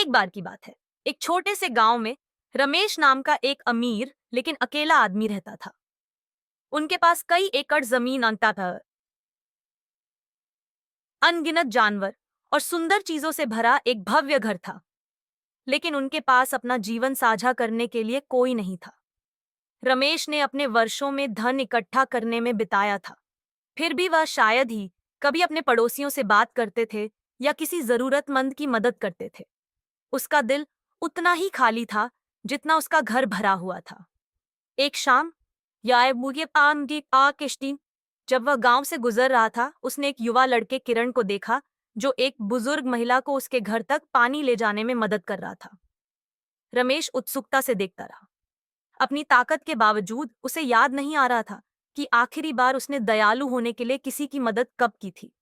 एक बार की बात है, एक छोटे से गांव में रमेश नाम का एक अमीर लेकिन अकेला आदमी रहता था। उनके पास कई एकड़ जमीन अंता था, अनगिनत जानवर और सुंदर चीजों से भरा एक भव्य घर था। लेकिन उनके पास अपना जीवन साझा करने के लिए कोई नहीं था। रमेश ने अपने वर्षों में धन इकट्ठा करने में बिताया था, फिर भी वह शायद ही कभी अपने पड़ोसियों से बात करते थे या किसी जरूरतमंद की मदद करते थे। उसका दिल उतना ही खाली था जितना उसका घर भरा हुआ था। एक शाम या मुझे आम की आ किश्ती जब वह गांव से गुजर रहा था, उसने एक युवा लड़के किरण को देखा जो एक बुजुर्ग महिला को उसके घर तक पानी ले जाने में मदद कर रहा था। रमेश उत्सुकता से देखता रहा। अपनी ताकत के बावजूद उसे याद नहीं आ रहा था कि आखिरी बार उसने दयालु होने के लिए किसी की मदद कब की थी।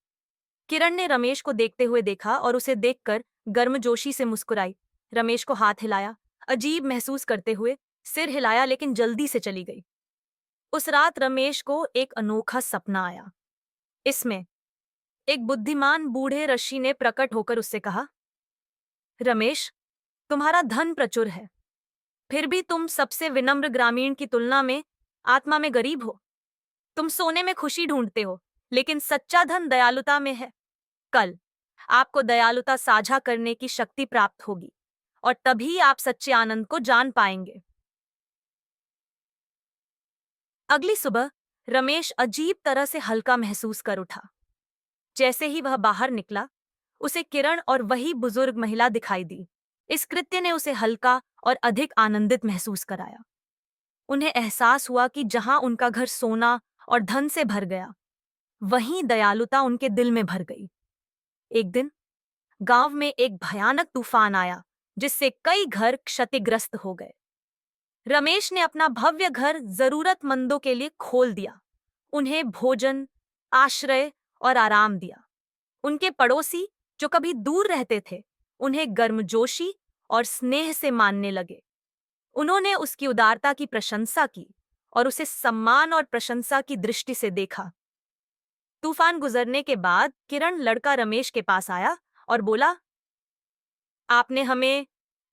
किरण ने रमेश को देखते हुए देखा और उसे देखकर गर्मजोशी से मुस्कुराई। रमेश को हाथ हिलाया, अजीब महसूस करते हुए सिर हिलाया, लेकिन जल्दी से चली गई। उस रात रमेश को एक अनोखा सपना आया। इसमें एक बुद्धिमान बूढ़े ऋषि ने प्रकट होकर उससे कहा, रमेश, तुम्हारा धन प्रचुर है, फिर भी तुम सबसे विनम्र ग्रामीण की तुलना में आत्मा में गरीब हो। तुम सोने में खुशी ढूंढते हो, लेकिन सच्चा धन दयालुता में है। कल आपको दयालुता साझा करने की शक्ति प्राप्त होगी और तभी आप सच्चे आनंद को जान पाएंगे। अगली सुबह रमेश अजीब तरह से हल्का महसूस कर उठा। जैसे ही वह बाहर निकला, उसे किरण और वही बुजुर्ग महिला दिखाई दी। इस कृत्य ने उसे हल्का और अधिक आनंदित महसूस कराया। उन्हें एहसास हुआ कि जहां उनका घर सोना और धन से भर गया, वहीं दयालुता उनके दिल में भर गई। एक दिन गांव में एक भयानक तूफान आया जिससे कई घर क्षतिग्रस्त हो गए। रमेश ने अपना भव्य घर जरूरतमंदों के लिए खोल दिया, उन्हें भोजन, आश्रय और आराम दिया। उनके पड़ोसी जो कभी दूर रहते थे, उन्हें गर्मजोशी और स्नेह से मानने लगे। उन्होंने उसकी उदारता की प्रशंसा की और उसे सम्मान और प्रशंसा की दृष्टि से देखा। तूफान गुजरने के बाद किरण लड़का रमेश के पास आया और बोला, आपने हमें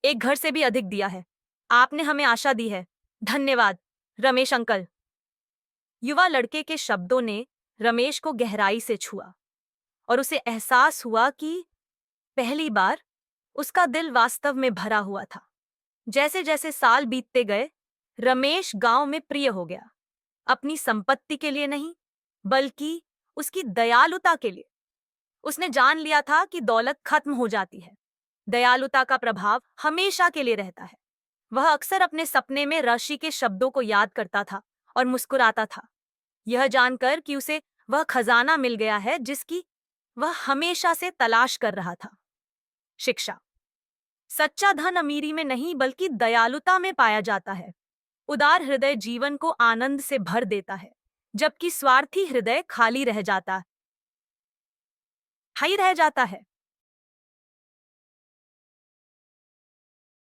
एक घर से भी अधिक दिया है। आपने हमें आशा दी है। धन्यवाद, रमेश अंकल। युवा लड़के के शब्दों ने रमेश को गहराई से छुआ और उसे एहसास हुआ कि पहली बार उसका दिल वास्तव में भरा हुआ था। जैसे जैसे साल बीतते गए, रमेश गांव में प्रिय हो गया। अपनी संपत्ति के लिए नहीं, बल्कि उसकी दयालुता के लिए। उसने जान लिया था कि दौलत खत्म हो जाती है, दयालुता का प्रभाव हमेशा के लिए रहता है। वह अक्सर अपने सपने में ऋषि के शब्दों को याद करता था और मुस्कुराता था, यह जानकर कि उसे वह खजाना मिल गया है जिसकी वह हमेशा से तलाश कर रहा था। शिक्षा। सच्चा धन अमीरी में नहीं बल्कि दयालुता में पाया जाता है। उदार हृदय जीवन को आनंद से भर देता है, जबकि स्वार्थी हृदय खाली रह जाता है।